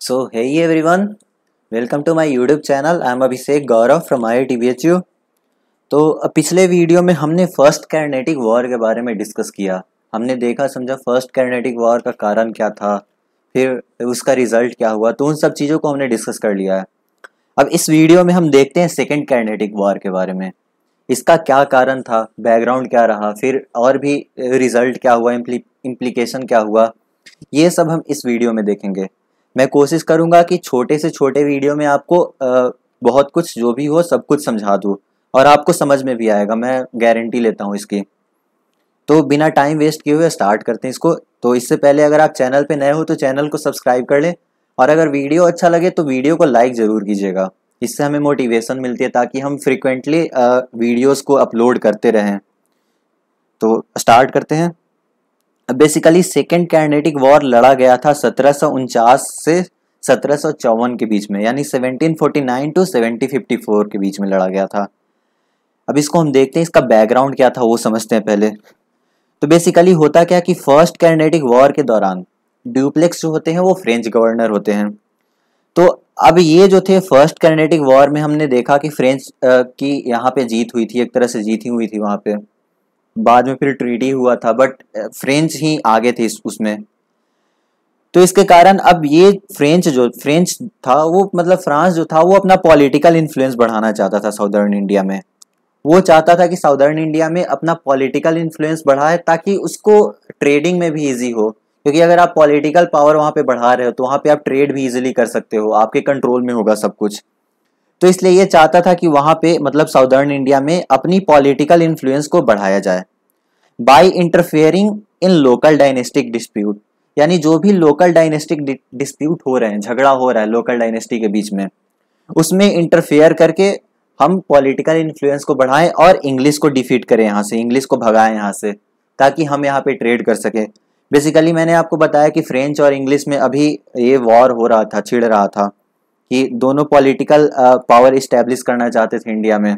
So hey everyone, welcome to my YouTube channel. I am Abhishek Gaurav from IIT-BHU। तो पिछले video में हमने first kinetic war के बारे में डिस्कस किया। हमने देखा समझा फर्स्ट कैनेटिक वॉर का कारण क्या था, फिर उसका रिजल्ट क्या हुआ, तो उन सब चीज़ों को हमने डिस्कस कर लिया है। अब इस वीडियो में हम देखते हैं सेकेंड कैनेटिक वॉर के बारे में। इसका क्या कारण था, बैकग्राउंड क्या रहा, फिर और भी रिजल्ट क्या हुआ, इम्प्लीकेशन क्या हुआ, ये सब हम इस वीडियो में देखेंगे। मैं कोशिश करूंगा कि छोटे से छोटे वीडियो में आपको बहुत कुछ जो भी हो सब कुछ समझा दूँ और आपको समझ में भी आएगा, मैं गारंटी लेता हूँ इसकी। तो बिना टाइम वेस्ट किए हुए स्टार्ट करते हैं इसको। तो इससे पहले अगर आप चैनल पे नए हो तो चैनल को सब्सक्राइब कर लें, और अगर वीडियो अच्छा लगे तो वीडियो को लाइक ज़रूर कीजिएगा। इससे हमें मोटिवेशन मिलती है ताकि हम फ्रिक्वेंटली वीडियोस को अपलोड करते रहें। तो स्टार्ट करते हैं। बेसिकली सेकेंड कैनेटिक वॉर लड़ा गया था 1749 से 1754 के बीच में, यानी 1749 टू 1754 के बीच में लड़ा गया था। अब इसको हम देखते हैं, इसका बैकग्राउंड क्या था वो समझते हैं पहले। तो बेसिकली होता क्या कि फर्स्ट कैनेटिक वॉर के दौरान ड्यूप्लेक्स जो होते हैं वो फ्रेंच गवर्नर होते हैं। तो अब ये जो थे फर्स्ट कैनेटिक वॉर में हमने देखा कि फ्रेंच की यहाँ पे जीत हुई थी, एक तरह से जीती हुई थी वहाँ पे। बाद में फिर ट्रीटी हुआ था, बट फ्रेंच ही आगे थे उसमें। तो इसके कारण अब ये फ्रेंच था वो, मतलब फ्रांस जो था वो अपना पॉलिटिकल इन्फ्लुएंस बढ़ाना चाहता था साउदर्न इंडिया में। वो चाहता था कि साउदर्न इंडिया में अपना पॉलिटिकल इन्फ्लुएंस बढ़ाए ताकि उसको ट्रेडिंग में भी इजी हो, क्योंकि अगर आप पॉलिटिकल पावर वहाँ पे बढ़ा रहे हो तो वहाँ पे आप ट्रेड भी इजीली कर सकते हो, आपके कंट्रोल में होगा सब कुछ। तो इसलिए ये चाहता था कि वहाँ पे मतलब साउदर्न इंडिया में अपनी पॉलिटिकल इन्फ्लुएंस को बढ़ाया जाए by interfering in local dynastic dispute. यानी जो भी लोकल डायनेस्टिक डिस्प्यूट हो रहे हैं, झगड़ा हो रहा है लोकल डायनेस्टी के बीच में, उसमें इंटरफेयर करके हम पॉलिटिकल इन्फ्लुएंस को बढ़ाएं और इंग्लिश को डिफीट करें, यहाँ से इंग्लिश को भगाएं यहाँ से, ताकि हम यहाँ पे ट्रेड कर सकें। बेसिकली मैंने आपको बताया कि फ्रेंच और इंग्लिश में अभी ये वॉर हो रहा था, छिड़ रहा था, कि दोनों पॉलिटिकल पावर इस्टेब्लिश करना चाहते थे इंडिया में।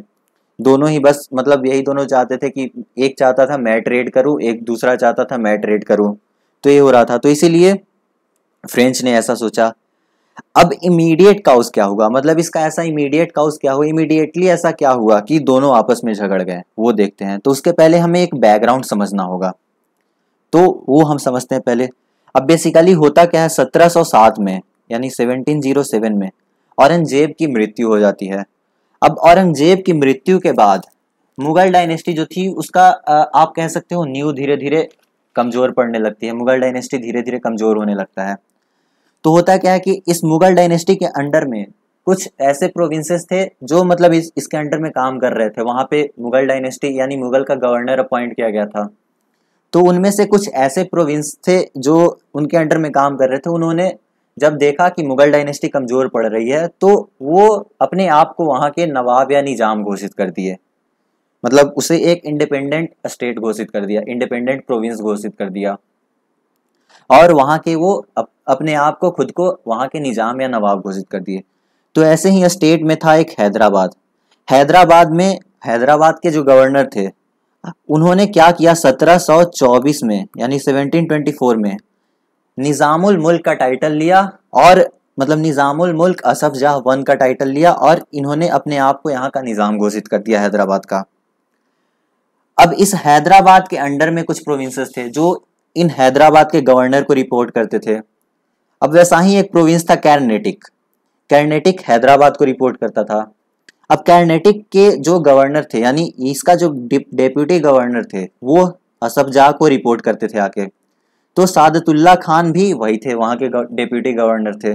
दोनों ही बस मतलब यही दोनों चाहते थे कि एक चाहता था मैं ट्रेड करूं, एक दूसरा चाहता था मैं ट्रेड करूं। तो ये हो रहा था, तो इसीलिए फ्रेंच ने ऐसा सोचा। अब इमीडिएट काउस क्या हुआ, मतलब इसका ऐसा इमीडिएट काउस क्या हुआ, इमीडिएटली ऐसा क्या हुआ कि दोनों आपस में झगड़ गए, वो देखते हैं। तो उसके पहले हमें एक बैकग्राउंड समझना होगा, तो वो हम समझते हैं पहले। अब बेसिकली होता क्या है, 1707 में यानी 1707 में औरंगजेब की मृत्यु हो जाती है। अब औरंगजेब की मृत्यु के बाद मुगल डायनेस्टी जो थी उसका आप कह सकते हो नींव धीरे धीरे कमजोर पड़ने लगती है, मुगल डायनेस्टी धीरे धीरे कमजोर होने लगता है। तो होता क्या है कि इस मुगल डायनेस्टी के अंडर में कुछ ऐसे प्रोविंसेस थे जो मतलब इसके अंडर में काम कर रहे थे। वहां पे मुगल डायनेस्टी यानी मुगल का गवर्नर अपॉइंट किया गया था। तो उनमें से कुछ ऐसे प्रोविंस थे जो उनके अंडर में काम कर रहे थे। उन्होंने जब देखा कि मुगल डायनेस्टी कमजोर पड़ रही है तो वो अपने आप को वहां के नवाब या निजाम घोषित कर दिए, मतलब उसे एक इंडिपेंडेंट स्टेट घोषित कर दिया, इंडिपेंडेंट प्रोविंस घोषित कर दिया, और वहां के वो अपने आप को खुद को वहां के निजाम या नवाब घोषित कर दिए। तो ऐसे ही स्टेट में था एक हैदराबाद। हैदराबाद के जो गवर्नर थे उन्होंने क्या किया, 1724 में यानी 1724 में निजामुल मुल्क का टाइटल लिया, और मतलब निजामुल मुल्क असफ जाह वन का टाइटल लिया, और इन्होंने अपने आप को यहाँ का निजाम घोषित कर दिया हैदराबाद का। अब इस हैदराबाद के अंडर में कुछ प्रोविंसेस थे जो इन हैदराबाद के गवर्नर को रिपोर्ट करते थे। अब वैसा ही एक प्रोविंस था कैरनेटिक हैदराबाद को रिपोर्ट करता था। अब कैरनेटिक के जो गवर्नर थे यानी इसका जो डेप्यूटी गवर्नर थे वो असफ जाह को रिपोर्ट करते थे आके। तो सादतुल्ला खान भी वही थे, वहां के डेप्यूटी गवर्नर थे।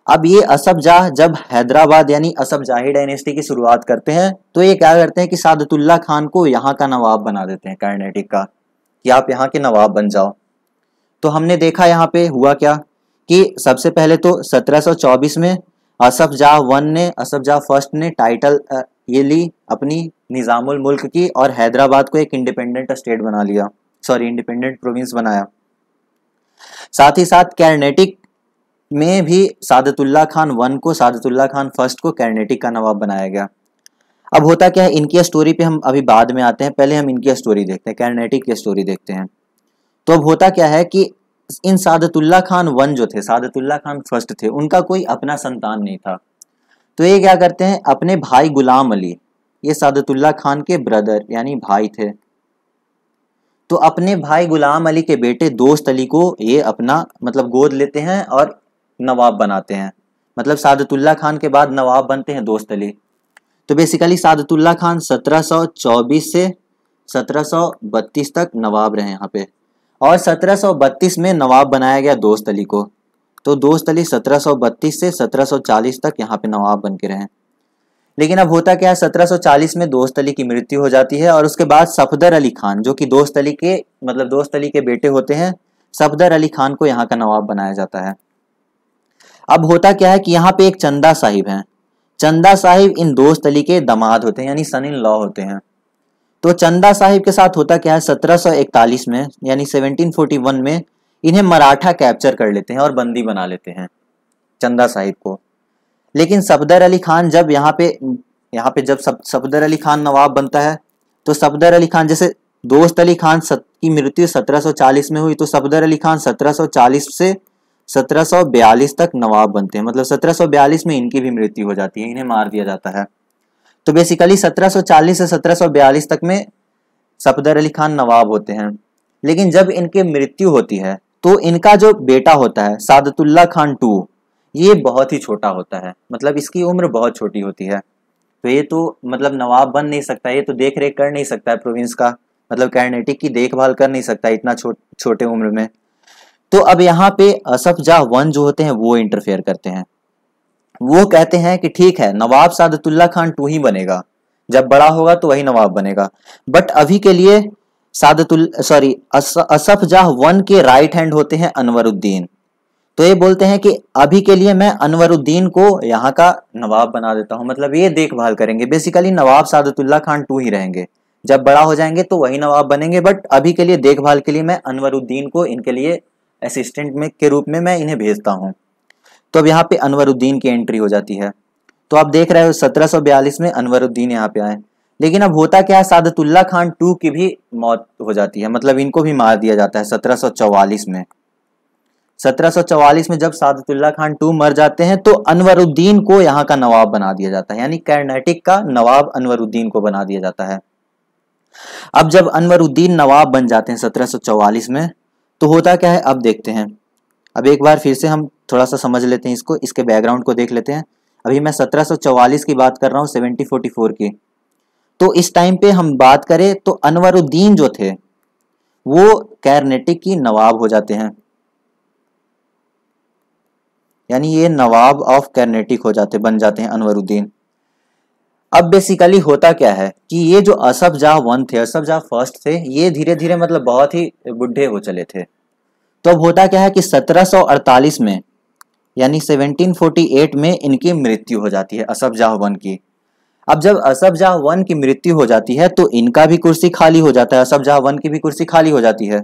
अब ये असफ जाह जब हैदराबाद यानी असफ जाही डायनेस्टी की शुरुआत करते हैं तो ये क्या करते हैं कि सादतुल्ला खान को यहाँ का नवाब बना देते हैं कर्नाटक का, कि आप यहाँ के नवाब बन जाओ। तो हमने देखा यहाँ पे हुआ क्या कि सबसे पहले तो 1724 में असफ जाह फर्स्ट ने टाइटल ये ली अपनी निजामुल मुल्क की, और हैदराबाद को एक इंडिपेंडेंट स्टेट बना लिया, इंडिपेंडेंट प्रोविंस बनाया। साथ ही साथ कर्नाटक में भी सादतुल्ला खान वन को, सादतुल्ला खान फर्स्ट को कर्नाटक का नवाब बनाया गया। अब होता क्या है, इनकी स्टोरी पे हम अभी बाद में आते हैं, पहले हम इनकी स्टोरी देखते हैं, कर्नाटक की स्टोरी देखते हैं। तो अब होता क्या है कि इन सादतुल्ला खान वन जो थे, सादतुल्ला खान फर्स्ट थे, उनका कोई अपना संतान नहीं था। तो ये क्या करते हैं, अपने भाई गुलाम अली, ये सादतुल्ला खान के ब्रदर यानी भाई थे, तो अपने भाई गुलाम अली के बेटे दोस्त अली को ये अपना मतलब गोद लेते हैं और नवाब बनाते हैं। मतलब सादतुल्ला खान के बाद नवाब बनते हैं दोस्त अली। तो बेसिकली सादतुल्ला खान 1724 से 1732 तक नवाब रहे यहाँ पे, और 1732 में नवाब बनाया गया दोस्त अली को। तो दोस्त अली 1732 से 1740 तक यहाँ पे नवाब बन के रहे। लेकिन अब होता क्या है, 1740 में दोस्त अली की मृत्यु हो जाती है, और उसके बाद सफदर अली खान जो कि दोस्त अली के मतलब दोस्त अली के बेटे होते हैं, सफदर अली खान को यहाँ का नवाब बनाया जाता है। अब होता क्या है कि यहाँ पे एक चंदा साहिब हैं। चंदा साहिब इन दोस्त अली के दामाद होते हैं, यानी सन इन लॉ होते हैं। तो चंदा साहिब के साथ होता क्या है, 1741 में यानी 1741 में इन्हें मराठा कैप्चर कर लेते हैं और बंदी बना लेते हैं चंदा साहिब को। लेकिन सफदर अली खान जब यहाँ पे जब सफदर अली खान नवाब बनता है, तो सफदर अली खान, जैसे दोस्त अली खान की मृत्यु 1740 में हुई, तो सफदर अली खान 1740 से 1742 तक नवाब बनते हैं। मतलब 1742 में इनकी भी मृत्यु हो जाती है, इन्हें मार दिया जाता है। तो बेसिकली 1740 से 1742 तक में सफदर अली खान नवाब होते हैं। लेकिन जब इनकी मृत्यु होती है तो इनका जो बेटा होता है सादतुल्ला खान टू, ये बहुत ही छोटा होता है, मतलब इसकी उम्र बहुत छोटी होती है। तो ये तो मतलब नवाब बन नहीं सकता, ये तो देख रेख कर नहीं सकता है प्रोविंस का, मतलब कर्नेटिक की देखभाल कर नहीं सकता इतना छोटे उम्र में। तो अब यहाँ पे असफ जाह वन जो होते हैं वो इंटरफेयर करते हैं। वो कहते हैं कि ठीक है, नवाब सादतुल्ला खान टू ही बनेगा, जब बड़ा होगा तो वही नवाब बनेगा, बट अभी के लिए असफ जाह वन के राइट हैंड होते हैं अनवरुद्दीन। तो ये बोलते हैं कि अभी के लिए मैं अनवरुद्दीन को यहाँ का नवाब बना देता हूँ, मतलब ये देखभाल करेंगे। Basically Nawab Saadatullah Khan to ही रहेंगे, जब बड़ा हो जाएंगे तो वही नवाब बनेंगे, बट अभी के लिए देखभाल के लिए मैं अनवरुद्दीन को इनके लिए असिस्टेंट में के रूप में मैं इन्हें भेजता हूँ। तो अब यहाँ पे अनवरुद्दीन की एंट्री हो जाती है। तो आप देख रहे हो 1742 में अनवरुद्दीन यहाँ पे आए। लेकिन अब होता क्या है, सादतुल्ला खान टू की भी मौत हो जाती है, मतलब इनको भी मार दिया जाता है 1744 में। 1744 में जब सादतुल्ला खान टू मर जाते हैं तो अनवरुद्दीन को यहाँ का नवाब बना दिया जाता है, यानी कर्नाटक का नवाब अनवरुद्दीन को बना दिया जाता है। अब जब अनवरुद्दीन नवाब बन जाते हैं 1744 में, तो होता क्या है अब देखते हैं। अब एक बार फिर से हम थोड़ा सा समझ लेते हैं इसको, इसके बैकग्राउंड को देख लेते हैं। अभी मैं 1744 की बात कर रहा हूँ, 1744 की। तो इस टाइम पे हम बात करें तो अनवरुद्दीन जो थे वो कर्नाटक की नवाब हो जाते हैं, यानी ये नवाब ऑफ कर्नाटक हो जाते बन जाते हैं अनवरुद्दीन। अब बेसिकली होता क्या है कि ये जो असफ जाह वन थे, असफ जाह फर्स्ट थे, ये धीरे धीरे मतलब बहुत ही बुढ़े हो चले थे। तो अब होता क्या है कि 1748 में यानी 1748 में इनकी मृत्यु हो जाती है असफ जाह वन की। अब जब असफ जाह वन की मृत्यु हो जाती है तो इनका भी कुर्सी खाली हो जाता है, असफ जाह वन की भी कुर्सी खाली हो जाती है।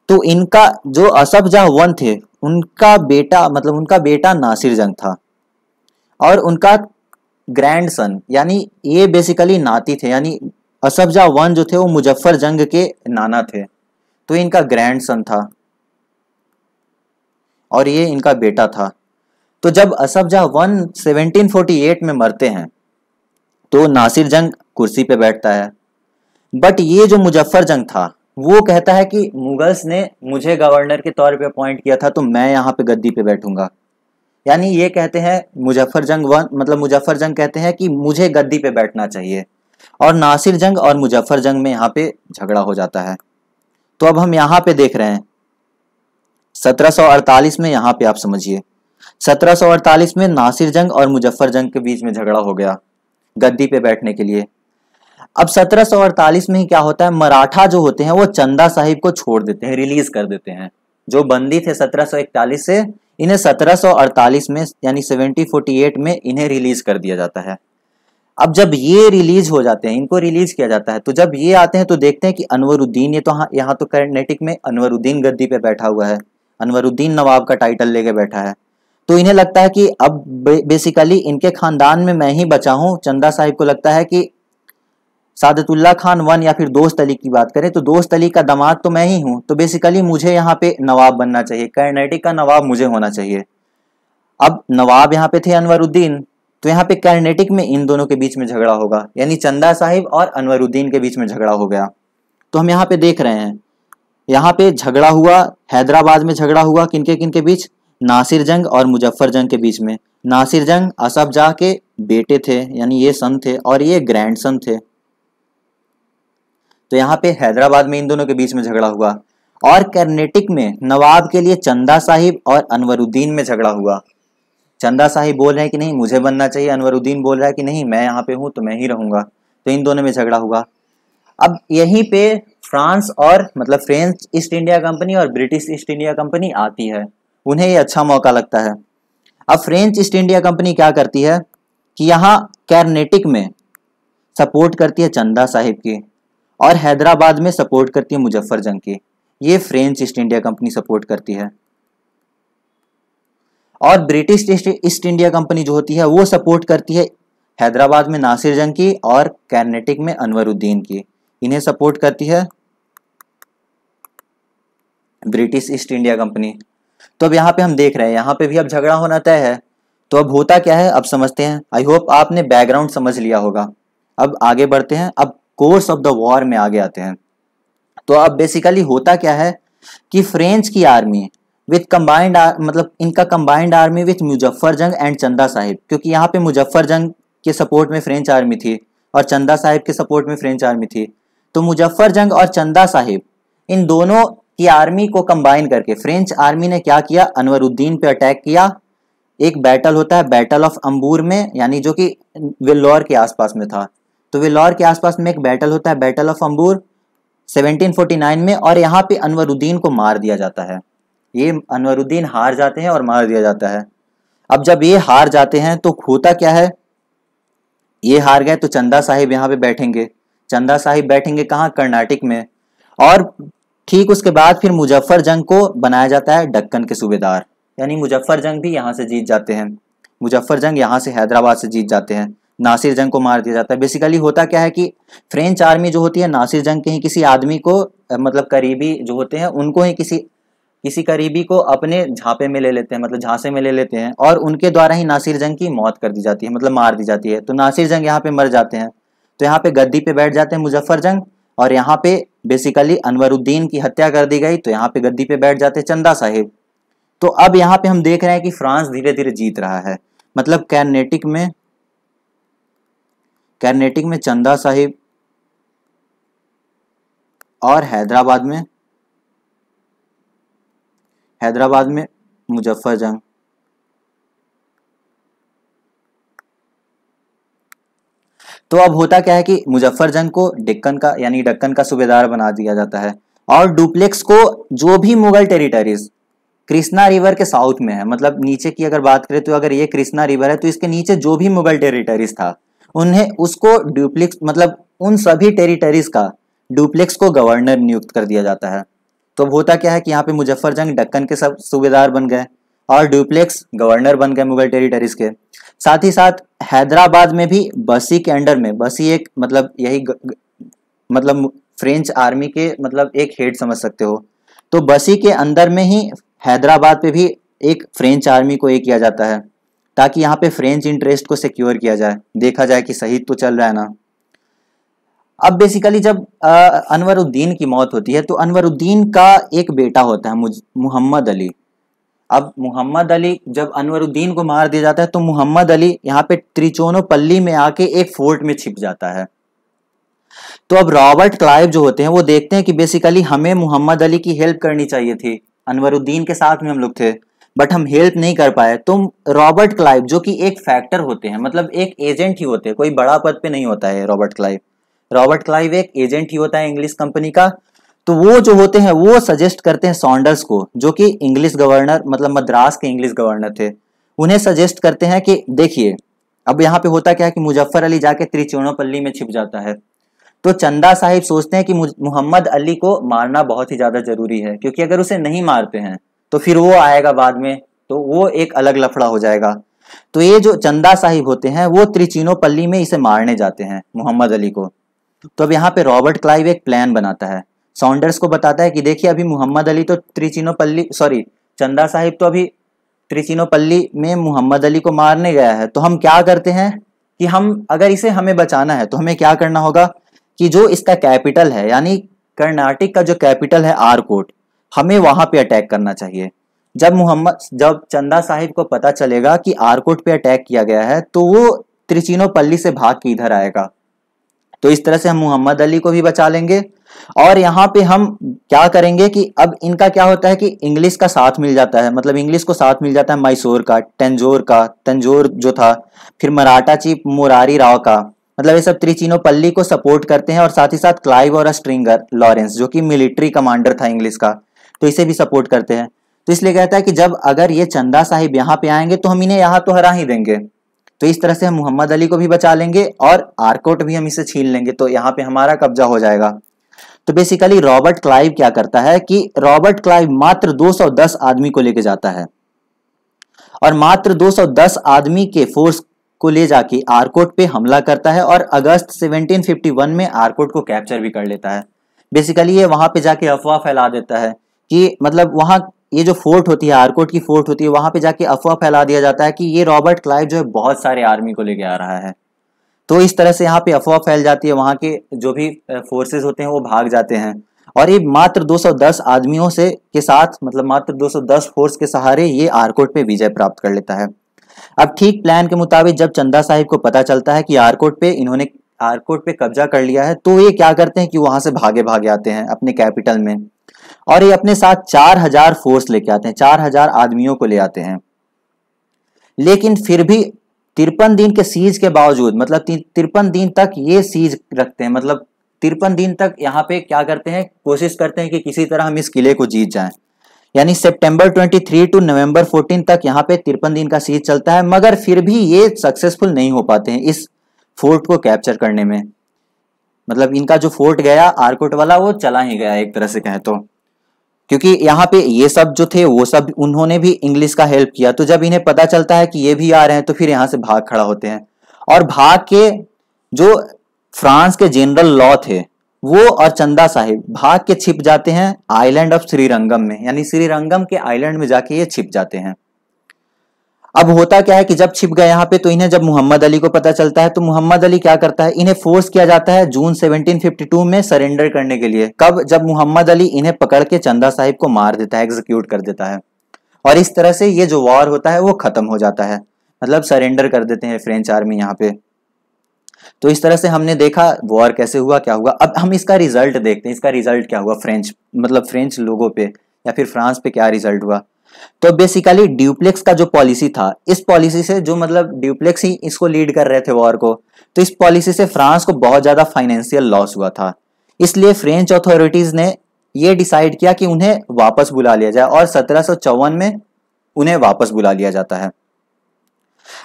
तो इनका जो असफ जाह वन थे उनका बेटा मतलब उनका बेटा नासिर जंग था, और उनका ग्रैंड सन यानी ये बेसिकली नाती थे, यानी असफ जाह वन जो थे वो मुजफ्फर जंग के नाना थे, तो इनका ग्रैंड सन था और ये इनका बेटा था। तो जब असफ जाह वन 1748 में मरते हैं तो नासिर जंग कुर्सी पे बैठता है, बट ये जो मुजफ्फर जंग था वो कहता है कि मुगल्स ने मुझे गवर्नर के तौर पे अपॉइंट किया था तो मैं यहाँ पे गद्दी पे बैठूंगा। यानी ये कहते हैं मुजफ्फर जंग कहते हैं कि मुझे गद्दी पे बैठना चाहिए, और नासिर जंग और मुजफ्फर जंग में यहाँ पे झगड़ा हो जाता है। तो अब हम यहाँ पे देख रहे हैं 1748 में, यहाँ पे आप समझिए 1748 में नासिर जंग और मुजफ्फर जंग के बीच में झगड़ा हो गया गद्दी पे बैठने के लिए। अब 1748 में ही क्या होता है, मराठा जो होते हैं वो चंदा साहिब को छोड़ देते हैं, रिलीज कर देते हैं। जो बंदी थे 1741 से, इन्हें 1748 में यानी 1748 में इन्हें रिलीज कर दिया जाता है। अब जब ये रिलीज हो जाते हैं, इनको रिलीज किया जाता है, तो जब ये आते हैं तो देखते हैं कि अनवरुद्दीन, ये तो यहाँ तो कर्नाटक में अनवरुद्दीन गद्दी पे बैठा हुआ है, अनवरुद्दीन नवाब का टाइटल लेके बैठा है। तो इन्हें लगता है कि अब बेसिकली इनके खानदान में मैं ही बचा हूं। चंदा साहिब को लगता है कि सादतुल्ला खान 1 या फिर दोस्त अली की बात करें तो दोस्त अली का दामाद तो मैं ही हूं, तो बेसिकली मुझे यहाँ पे नवाब बनना चाहिए, कर्नाटक का नवाब मुझे होना चाहिए। अब नवाब यहाँ पे थे अनवरुद्दीन, तो यहाँ पे कर्नाटक में इन दोनों के बीच में झगड़ा होगा, यानी चंदा साहिब और अनवरुद्दीन के बीच में झगड़ा हो गया। तो हम यहाँ पे देख रहे हैं, यहाँ पे झगड़ा हुआ, हैदराबाद में झगड़ा हुआ किनके किनके बीच, नासिर जंग और मुजफ्फर जंग के बीच में। नासिर जंग असफ जाह के बेटे थे, यानी ये सन थे और ये ग्रैंड सन थे। तो यहाँ पे हैदराबाद में इन दोनों के बीच में झगड़ा हुआ, और कर्नाटक में नवाब के लिए चंदा साहिब और अनवरुद्दीन में झगड़ा हुआ। चंदा साहिब बोल रहे हैं कि नहीं मुझे बनना चाहिए, अनवरुद्दीन बोल रहा है कि नहीं मैं यहाँ पे हूँ तो मैं ही रहूंगा, तो इन दोनों में झगड़ा हुआ। अब यहीं पे फ्रांस और मतलब फ्रेंच ईस्ट इंडिया कंपनी और ब्रिटिश ईस्ट इंडिया कंपनी आती है, उन्हें ये अच्छा मौका लगता है। अब फ्रेंच ईस्ट इंडिया कंपनी क्या करती है कि यहाँ कर्नाटक में सपोर्ट करती है चंदा साहिब की और हैदराबाद में सपोर्ट करती है मुजफ्फर जंग की। ये French east India company support करती है। और ब्रिटिश ईस्ट इंडिया कंपनी जो होती है वो सपोर्ट करती है हैदराबाद में नासिर जंग की और कर्नाटक में अनवरुद्दीन की। इन्हें सपोर्ट करती है ब्रिटिश ईस्ट इंडिया कंपनी। तो अब यहाँ पे हम देख रहे हैं, यहाँ पे भी अब झगड़ा होना तय है। तो अब होता क्या है अब समझते हैं। आई होप आपने बैकग्राउंड समझ लिया होगा। अब आगे बढ़ते हैं, अब कोर्स ऑफ द वॉर में आगे आते हैं। तो अब बेसिकली होता क्या है कि फ्रेंच की आर्मी विथ कंबाइंड मतलब इनका कंबाइंड आर्मी विथ मुजफ्फर जंग एंड चंदा साहिब, क्योंकि यहाँ पे मुजफ्फर जंग के सपोर्ट में फ्रेंच आर्मी थी और चंदा साहिब के सपोर्ट में फ्रेंच आर्मी थी। तो मुजफ्फर जंग और चंदा साहिब इन दोनों की आर्मी को कंबाइन करके फ्रेंच आर्मी ने क्या किया, अनवरुद्दीन पे अटैक किया। एक बैटल होता है बैटल ऑफ अंबूर में, यानी जो कि वेल्लोर के आसपास में था। तो वेल्लोर के आसपास में एक बैटल होता है बैटल ऑफ अंबूर 1749 में, और यहाँ पे अनवरुद्दीन को मार दिया जाता है। ये अनवरुद्दीन हार जाते हैं और मार दिया जाता है। अब जब ये हार जाते हैं तो होता क्या है, ये हार गए तो चंदा साहिब यहाँ पे बैठेंगे। चंदा साहिब बैठेंगे कहाँ, कर्नाटक में। और ठीक उसके बाद फिर मुजफ्फर जंग को बनाया जाता है दक्कन के सूबेदार, यानी मुजफ्फर जंग भी यहाँ से जीत जाते हैं। मुजफ्फर जंग यहाँ से हैदराबाद से जीत जाते हैं। नासिर जंग को मार दिया जाता है। बेसिकली होता क्या है कि फ्रेंच आर्मी जो होती है नासिर जंग के ही किसी आदमी को मतलब करीबी जो होते हैं उनको ही किसी करीबी को अपने झांपे में ले लेते हैं, मतलब झांसे में ले लेते हैं, और उनके द्वारा ही नासिर जंग की मौत कर दी जाती है, मतलब मार दी जाती है। तो नासिर जंग यहाँ पे मर जाते हैं। तो यहाँ पे गद्दी पे बैठ जाते हैं मुजफ्फर जंग, और यहाँ पे बेसिकली अनवरुद्दीन की हत्या कर दी गई। तो यहाँ पे गद्दी पे बैठ जाते हैं चंदा साहिब। तो अब यहाँ पे हम देख रहे हैं कि फ्रांस धीरे धीरे जीत रहा है। मतलब कर्नाटक में चंदा साहिब और हैदराबाद में मुजफ्फर जंग। तो अब होता क्या है कि मुजफ्फर जंग को दक्कन का सूबेदार बना दिया जाता है, और डुप्लेक्स को जो भी मुगल टेरिटरीज कृष्णा रिवर के साउथ में है, मतलब नीचे की अगर बात करें तो अगर ये कृष्णा रिवर है तो इसके नीचे जो भी मुगल टेरिटरीज था उन्हें उसको डुप्लेक्स मतलब उन सभी टेरिटरीज का डुप्लेक्स को गवर्नर नियुक्त कर दिया जाता है। तो अब होता क्या है कि यहाँ पे मुजफ्फर जंग दक्कन के सब सूबेदार बन गए और डुप्लेक्स गवर्नर बन गए मुगल टेरिटरीज के। साथ ही साथ हैदराबाद में भी बसी के अंडर में, बसी एक मतलब यही मतलब फ्रेंच आर्मी के मतलब एक हेड समझ सकते हो। तो बसी के अंदर में ही हैदराबाद पे भी एक फ्रेंच आर्मी को एक किया जाता है, ताकि यहाँ पे फ्रेंच इंटरेस्ट को सिक्योर किया जाए, देखा जाए कि सही तो चल रहा है ना। अब बेसिकली जब अनवरुद्दीन की मौत होती है तो अनवरुद्दीन का एक बेटा होता है मोहम्मद अली। अब मोहम्मद अली जब अनवरुद्दीन को मार दिया जाता है तो मोहम्मद अली यहाँ पे त्रिचोनोपल्ली में आके एक फोर्ट में छिप जाता है। तो अब रॉबर्ट क्लाइव जो होते हैं वो देखते हैं कि बेसिकली हमें मोहम्मद अली की हेल्प करनी चाहिए थी, अनवरुद्दीन के साथ में हम लोग थे बट हम हेल्प नहीं कर पाए। तो रॉबर्ट क्लाइव जो कि एक फैक्टर होते हैं, मतलब एक एजेंट ही होते हैं, कोई बड़ा पद पे नहीं होता है रॉबर्ट क्लाइव एक एजेंट ही होता है इंग्लिश कंपनी का। तो वो जो होते हैं वो सजेस्ट करते हैं सॉन्डर्स को, जो कि इंग्लिश गवर्नर मतलब मद्रास के इंग्लिश गवर्नर थे, उन्हें सजेस्ट करते हैं कि देखिए अब यहाँ पे होता क्या है कि मुजफ्फर अली जाके त्रिचोनोपल्ली में छिप जाता है। तो चंदा साहिब सोचते हैं कि मोहम्मद अली को मारना बहुत ही ज्यादा जरूरी है, क्योंकि अगर उसे नहीं मारते हैं तो फिर वो आएगा बाद में, तो वो एक अलग लफड़ा हो जाएगा। तो ये जो चंदा साहिब होते हैं वो त्रिचोनोपल्ली में इसे मारने जाते हैं मोहम्मद अली को। तो अब यहाँ पे रॉबर्ट क्लाइव एक प्लान बनाता है, सॉन्डर्स को बताता है कि देखिए अभी मोहम्मद अली तो चंदा साहिब तो अभी त्रिचिनोपल्ली में मोहम्मद अली को मारने गया है, तो हम क्या करते हैं कि हम अगर इसे हमें बचाना है तो हमें क्या करना होगा कि जो इसका कैपिटल है यानी कर्नाटक का जो कैपिटल है आरकोट, हमें वहां पे अटैक करना चाहिए। जब चंदा साहिब को पता चलेगा कि आरकोट पे अटैक किया गया है तो वो त्रिचिनोपल्ली से भाग के इधर आएगा। तो इस तरह से हम मोहम्मद अली को भी बचा लेंगे। और यहाँ पे हम क्या करेंगे कि अब इनका क्या होता है कि इंग्लिश का साथ मिल जाता है, मतलब इंग्लिश को साथ मिल जाता है मैसूर का, तंजोर जो था, फिर मराठा चीफ मुरारी राव का, मतलब ये सब त्रिचिनोपल्ली को सपोर्ट करते हैं। और साथ ही साथ क्लाइव और स्ट्रिंगर लॉरेंस जो कि मिलिट्री कमांडर था इंग्लिश का, तो इसे भी सपोर्ट करते हैं। तो इसलिए कहता है कि जब अगर ये चंदा साहिब यहाँ पे आएंगे तो हम इन्हें यहाँ तो हरा ही देंगे। तो इस तरह से हम मोहम्मद अली को भी बचा लेंगे और आरकोट भी हम इसे छीन लेंगे, तो यहाँ पे हमारा कब्जा हो जाएगा। तो बेसिकली रॉबर्ट क्लाइव क्या करता है कि रॉबर्ट क्लाइव मात्र 210 आदमी को लेके जाता है और मात्र 210 आदमी के फोर्स को ले जाके आरकोट पे हमला करता है और अगस्त 1751 में आरकोट को कैप्चर भी कर लेता है। बेसिकली ये वहां पे जाके अफवाह फैला देता है कि मतलब वहां ये जो फोर्ट होती है, आरकोट की फोर्ट होती है, वहां पे जाके अफवाह फैला दिया जाता है कि ये रॉबर्ट क्लाइव जो है बहुत सारे आर्मी को लेके आ रहा है। तो इस तरह से यहाँ पे अफवाह फैल जाती है, वहां के जो भी फोर्सेस होते हैं वो भाग जाते हैं और ये मात्र 210 आदमियों से के साथ, मतलब मात्र 210 फोर्स के सहारे ये आरकोट पे विजय प्राप्त कर लेता है। अब ठीक प्लान के मुताबिक जब चंदा साहिब को पता चलता है कि इन्होंने आरकोट पे कब्जा कर लिया है, तो ये क्या करते हैं कि वहां से भागे आते हैं अपने कैपिटल में और ये अपने साथ 4000 फोर्स लेके आते हैं, 4000 आदमियों को ले आते हैं। लेकिन फिर भी 53 दिन के सीज के बावजूद, मतलब 53 दिन तक ये सीज रखते हैं, मतलब 53 दिन तक यहाँ पे क्या करते हैं, कोशिश करते हैं कि किसी तरह हम इस किले को जीत जाएं। यानी सितंबर 23 टू नवंबर 14 तक यहाँ पे 53 दिन का सीज चलता है, मगर फिर भी ये सक्सेसफुल नहीं हो पाते हैं इस फोर्ट को कैप्चर करने में। मतलब इनका जो फोर्ट गया आरकोट वाला वो चला ही गया एक तरह से कहें तो, क्योंकि यहाँ पे ये सब जो थे वो सब उन्होंने भी इंग्लिश का हेल्प किया। तो जब इन्हें पता चलता है कि ये भी आ रहे हैं तो फिर यहाँ से भाग खड़ा होते हैं और भाग के जो फ्रांस के जनरल लॉ थे वो और चंदा साहिब भाग के छिप जाते हैं आइलैंड ऑफ श्रीरंगम में, यानी श्रीरंगम के आइलैंड में जाके ये छिप जाते हैं। अब होता क्या है कि जब छिप गए यहाँ पे तो इन्हें जब मोहम्मद अली को पता चलता है तो मोहम्मद अली क्या करता है, इन्हें फोर्स किया जाता है जून 1752 में सरेंडर करने के लिए। कब? जब मोहम्मद अली इन्हें पकड़ के चंदा साहिब को मार देता है, एग्जीक्यूट कर देता है और इस तरह से ये जो वॉर होता है वो खत्म हो जाता है, मतलब सरेंडर कर देते हैं फ्रेंच आर्मी यहाँ पे। तो इस तरह से हमने देखा वॉर कैसे हुआ, क्या हुआ। अब हम इसका रिजल्ट देखते हैं, इसका रिजल्ट क्या हुआ फ्रेंच लोगों पे या फिर फ्रांस पे क्या रिजल्ट हुआ। तो बेसिकली ड्यूप्लेक्स का जो पॉलिसी था, इस पॉलिसी से जो मतलब ड्यूप्लेक्स ही इसको लीड कर रहे थे वॉर को, तो इस पॉलिसी से फ्रांस को बहुत ज्यादा फाइनेंशियल लॉस हुआ था। इसलिए फ्रेंच अथॉरिटीज ने ये डिसाइड किया कि उन्हें वापस बुला लिया जाए और 1754 में उन्हें वापस बुला लिया जाता है।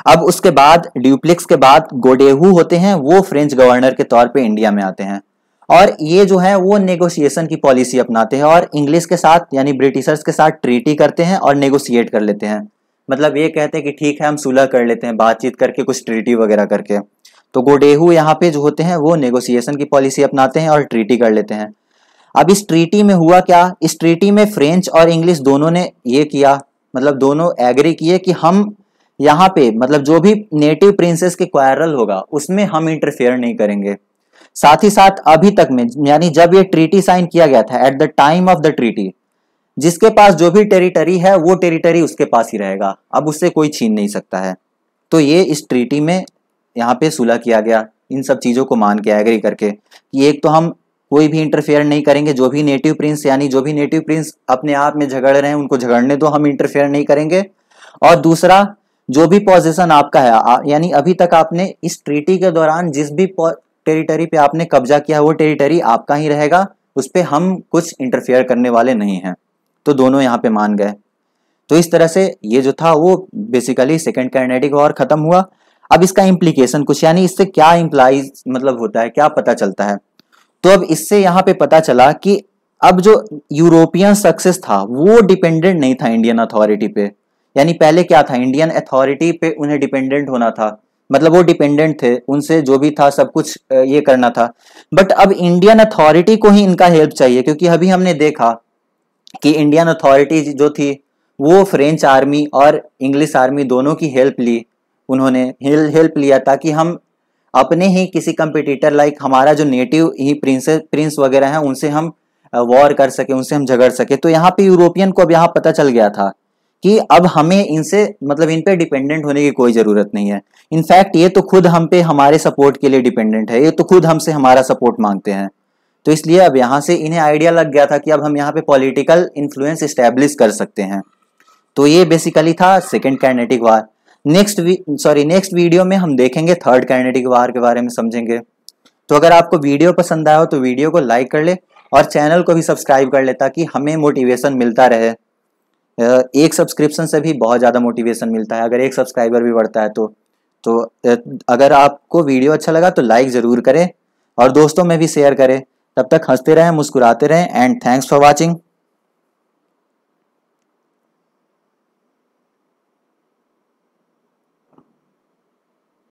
अब उसके बाद ड्यूप्लेक्स के बाद गोडेहू होते हैं, वो फ्रेंच गवर्नर के तौर पे इंडिया में आते हैं और ये जो है वो नेगोशिएशन की पॉलिसी अपनाते हैं और इंग्लिश के साथ यानी ब्रिटिशर्स के साथ ट्रीटी करते हैं और नेगोशिएट कर लेते हैं। मतलब ये कहते हैं कि ठीक है हम सुलह कर लेते हैं, बातचीत करके कुछ ट्रीटी वगैरह करके। तो गोडेहू यहाँ पे जो होते हैं वो नेगोशिएशन की पॉलिसी अपनाते हैं और ट्रीटी कर लेते हैं। अब इस ट्रीटी में हुआ क्या, इस ट्रीटी में फ्रेंच और इंग्लिश दोनों ने ये किया, मतलब दोनों एग्री किए कि हम यहाँ पे मतलब जो भी नेटिव प्रिंसेस के क्वारल होगा उसमें हम इंटरफेयर नहीं करेंगे। साथ ही साथ अभी तक में यानी जब ये ट्रीटी साइन किया गया था, at the time of the treaty, जिसके पास जो भी टेरिटरी है वो टेरिटरी उसके पास ही रहेगा, अब उससे कोई छीन नहीं सकता है। तो ये इस ट्रीटी में यहाँ पे सुलह किया गया, इन सब चीजों को मान के एग्री करके कि एक तो हम कोई भी इंटरफेयर नहीं करेंगे, जो भी नेटिव प्रिंस यानी जो भी नेटिव प्रिंस अपने आप में झगड़ रहे हैं उनको झगड़ने दो, हम इंटरफेयर नहीं करेंगे। और दूसरा, जो भी पोजीशन आपका है यानी अभी तक आपने इस ट्रीटी के दौरान जिस भी टेरिटरी पे आपने कब्जा किया है वो टेरिटरी आपका ही रहेगा, उस पे हम कुछ इंटरफेयर करने वाले नहीं हैं। तो दोनों यहाँ पे मान गए। तो इस तरह से ये जो था वो बेसिकली सेकेंड कर्नेटिक वॉर खत्म हुआ। अब इसका इम्प्लीकेशन कुछ, यानी इससे क्या इम्प्लाइज मतलब होता है, क्या पता चलता है। तो अब इससे यहाँ पे पता चला कि अब जो यूरोपियन सक्सेस था वो डिपेंडेंट नहीं था इंडियन अथॉरिटी पे। यानी पहले क्या था, इंडियन अथॉरिटी पे उन्हें डिपेंडेंट होना था, मतलब वो डिपेंडेंट थे, उनसे जो भी था सब कुछ ये करना था। बट अब इंडियन अथॉरिटी को ही इनका हेल्प चाहिए, क्योंकि अभी हमने देखा कि इंडियन अथॉरिटी जो थी वो फ्रेंच आर्मी और इंग्लिश आर्मी दोनों की हेल्प ली। उन्होंने हेल्प लिया ताकि हम अपने ही किसी कंपिटिटर लाइक हमारा जो नेटिव ही प्रिंस वगैरह हैं उनसे हम वॉर कर सके, उनसे हम झगड़ सके। तो यहाँ पे यूरोपियन को अब यहाँ पता चल गया था कि अब हमें इनसे मतलब इन पे डिपेंडेंट होने की कोई जरूरत नहीं है। इनफैक्ट ये तो खुद हम पे हमारे सपोर्ट के लिए डिपेंडेंट है, ये तो खुद हमसे हमारा सपोर्ट मांगते हैं। तो इसलिए अब यहाँ से इन्हें आइडिया लग गया था कि अब हम यहाँ पे पॉलिटिकल इन्फ्लुएंस इस्टेब्लिश कर सकते हैं। तो ये बेसिकली था सेकेंड काइनेटिक वार। नेक्स्ट वीडियो में हम देखेंगे थर्ड काइनेटिक वार के बारे में समझेंगे। तो अगर आपको वीडियो पसंद आया हो तो वीडियो को लाइक कर ले और चैनल को भी सब्सक्राइब कर ले ताकि हमें मोटिवेशन मिलता रहे। एक सब्सक्रिप्शन से भी बहुत ज़्यादा मोटिवेशन मिलता है, अगर एक सब्सक्राइबर भी बढ़ता है तो अगर आपको वीडियो अच्छा लगा तो लाइक ज़रूर करें और दोस्तों में भी शेयर करें। तब तक हंसते रहें, मुस्कुराते रहें एंड थैंक्स फॉर वॉचिंग।